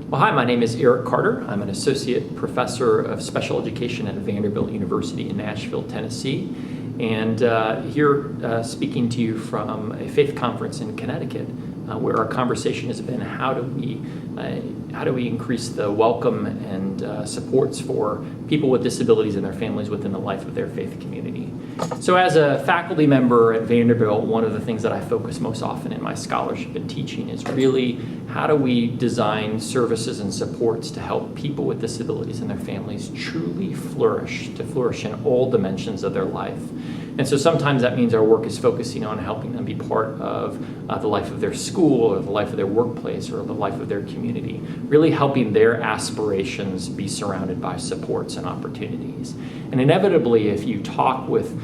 Well, hi, my name is Erick Carter. I'm an associate professor of special education at Vanderbilt University in Nashville, Tennessee, and here speaking to you from a faith conference in Connecticut, where our conversation has been how do we increase the welcome and supports for people with disabilities and their families within the life of their faith community. So as a faculty member at Vanderbilt, one of the things that I focus most often in my scholarship and teaching is really how do we design services and supports to help people with disabilities and their families truly flourish in all dimensions of their life. And so sometimes that means our work is focusing on helping them be part of the life of their school or the life of their workplace or the life of their community, really helping their aspirations be surrounded by supports and opportunities. And inevitably, if you talk with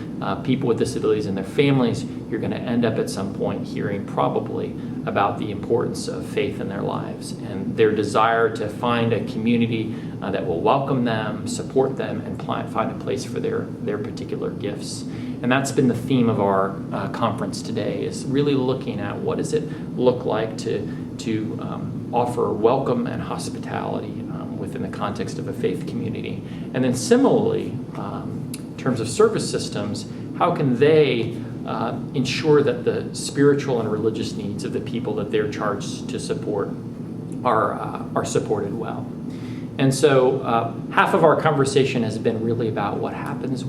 people with disabilities and their families, you're going to end up at some point hearing probably about the importance of faith in their lives and their desire to find a community that will welcome them, support them, and find a place for their particular gifts. And that's been the theme of our conference today, is really looking at what does it look like to offer welcome and hospitality within the context of a faith community. And then similarly, in terms of service systems, how can they ensure that the spiritual and religious needs of the people that they're charged to support are supported well. And so half of our conversation has been really about what happens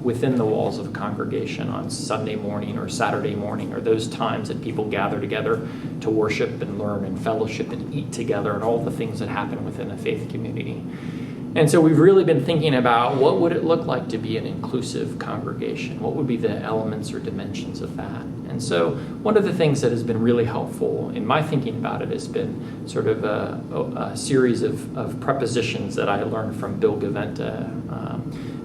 within the walls of a congregation on Sunday morning or Saturday morning, or those times that people gather together to worship and learn and fellowship and eat together, and all the things that happen within a faith community. And so we've really been thinking about what would it look like to be an inclusive congregation? What would be the elements or dimensions of that? And so one of the things that has been really helpful in my thinking about it has been sort of a series of prepositions that I learned from Bill Gaventa,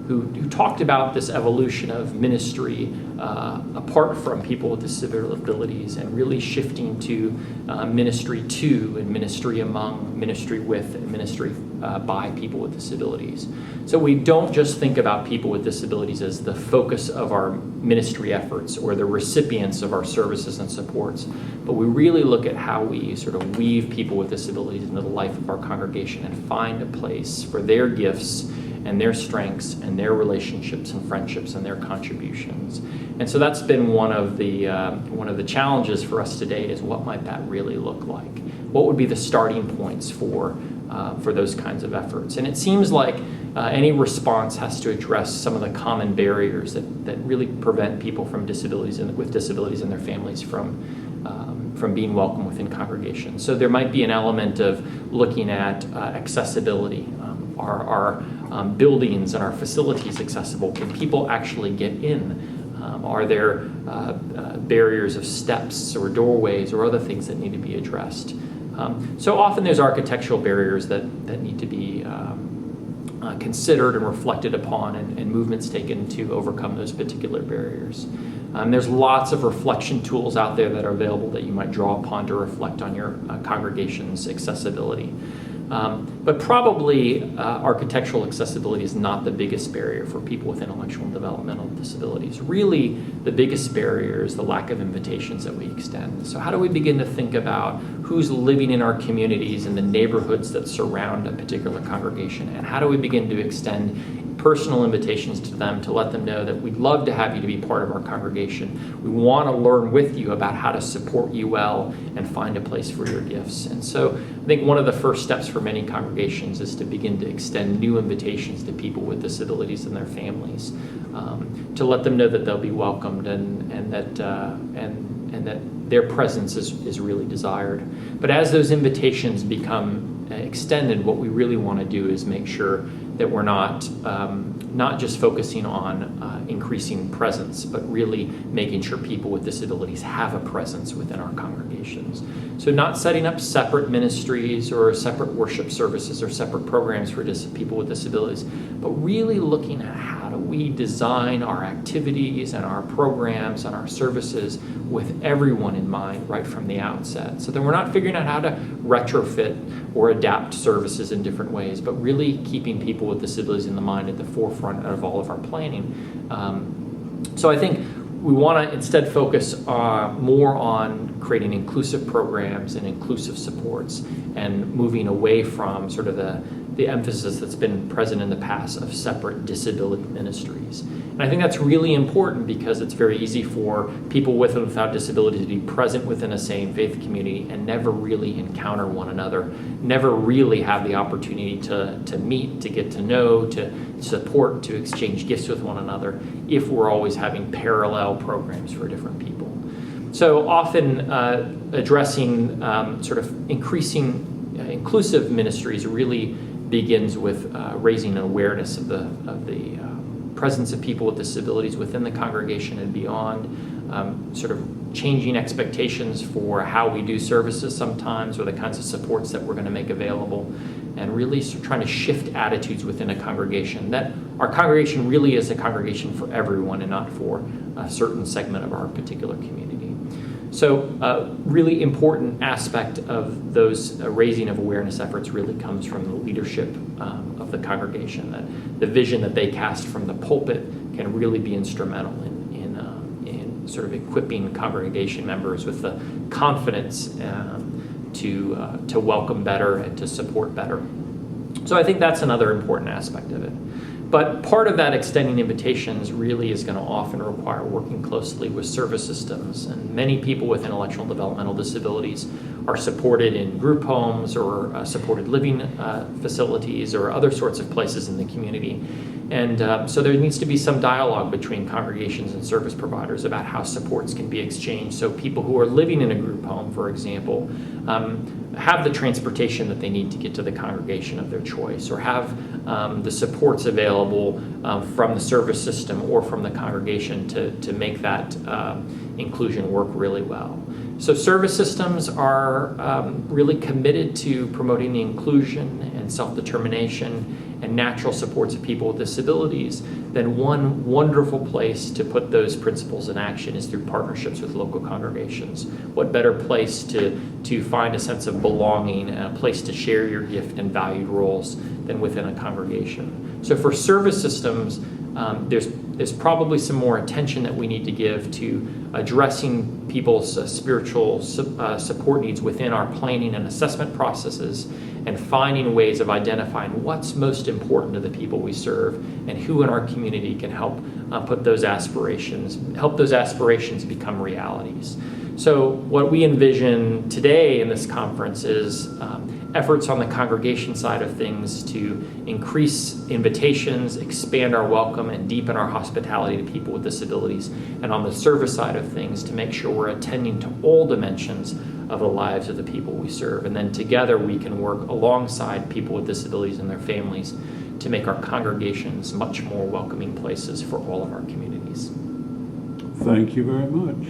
who talked about this evolution of ministry apart from people with disabilities and really shifting to ministry to and ministry among, ministry with, and ministry by people with disabilities. So we don't just think about people with disabilities as the focus of our ministry efforts or the recipients of our services and supports, but we really look at how we sort of weave people with disabilities into the life of our congregation and find a place for their gifts and their strengths and their relationships and friendships and their contributions. And so that's been one of the challenges for us today, is what might that really look like? What would be the starting points for those kinds of efforts? And it seems like any response has to address some of the common barriers that really prevent people with disabilities and their families from being welcome within congregations. So there might be an element of looking at accessibility. Are buildings and our facilities accessible? Can people actually get in? Are there barriers of steps or doorways or other things that need to be addressed? So often there's architectural barriers that need to be considered and reflected upon, and movements taken to overcome those particular barriers. There's lots of reflection tools out there that are available that you might draw upon to reflect on your congregation's accessibility. But probably architectural accessibility is not the biggest barrier for people with intellectual and developmental disabilities. Really, the biggest barrier is the lack of invitations that we extend. So how do we begin to think about who's living in our communities and the neighborhoods that surround a particular congregation, and how do we begin to extend personal invitations to them to let them know that we'd love to have you to be part of our congregation. We want to learn with you about how to support you well and find a place for your gifts. And so I think one of the first steps for many congregations is to begin to extend new invitations to people with disabilities and their families, to let them know that they'll be welcomed and that their presence is really desired. But as those invitations become extended, what we really want to do is make sure that we're not just focusing on increasing presence, but really making sure people with disabilities have a presence within our congregations. So not setting up separate ministries or separate worship services or separate programs for people with disabilities, but really looking at how do we design our activities and our programs and our services with everyone in mind right from the outset. So that we're not figuring out how to retrofit or adapt services in different ways, but really keeping people with disabilities in the mind at the forefront of all of our planning. So I think we want to instead focus more on creating inclusive programs and inclusive supports and moving away from sort of the emphasis that's been present in the past of separate disability ministries. And I think that's really important because it's very easy for people with and without disabilities to be present within a same faith community and never really encounter one another, never really have the opportunity to meet, to get to know, to support, to exchange gifts with one another if we're always having parallel programs for different people. So often addressing sort of increasing inclusive ministries really begins with raising awareness of the presence of people with disabilities within the congregation and beyond, sort of changing expectations for how we do services sometimes or the kinds of supports that we're going to make available, and really trying to shift attitudes within a congregation, that our congregation really is a congregation for everyone and not for a certain segment of our particular community. So a really important aspect of those raising of awareness efforts really comes from the leadership of the congregation, that the vision that they cast from the pulpit can really be instrumental in sort of equipping congregation members with the confidence to welcome better and to support better. So I think that's another important aspect of it. But part of that extending invitations really is going to often require working closely with service systems. And many people with intellectual and developmental disabilities are supported in group homes or supported living facilities or other sorts of places in the community. And so there needs to be some dialogue between congregations and service providers about how supports can be exchanged. So people who are living in a group home, for example, have the transportation that they need to get to the congregation of their choice, or have the supports available from the service system or from the congregation to make that inclusion work really well. So service systems are really committed to promoting the inclusion and self-determination and natural supports of people with disabilities. Then one wonderful place to put those principles in action is through partnerships with local congregations. What better place to find a sense of belonging and a place to share your gift and valued roles than within a congregation. So for service systems, there's probably some more attention that we need to give to addressing people's spiritual support needs within our planning and assessment processes, and finding ways of identifying what's most important to the people we serve and who in our community can help help those aspirations become realities. So what we envision today in this conference is efforts on the congregation side of things to increase invitations, expand our welcome, and deepen our hospitality to people with disabilities. And on the service side of things, to make sure we're attending to all dimensions of the lives of the people we serve. And then together we can work alongside people with disabilities and their families to make our congregations much more welcoming places for all of our communities. Thank you very much.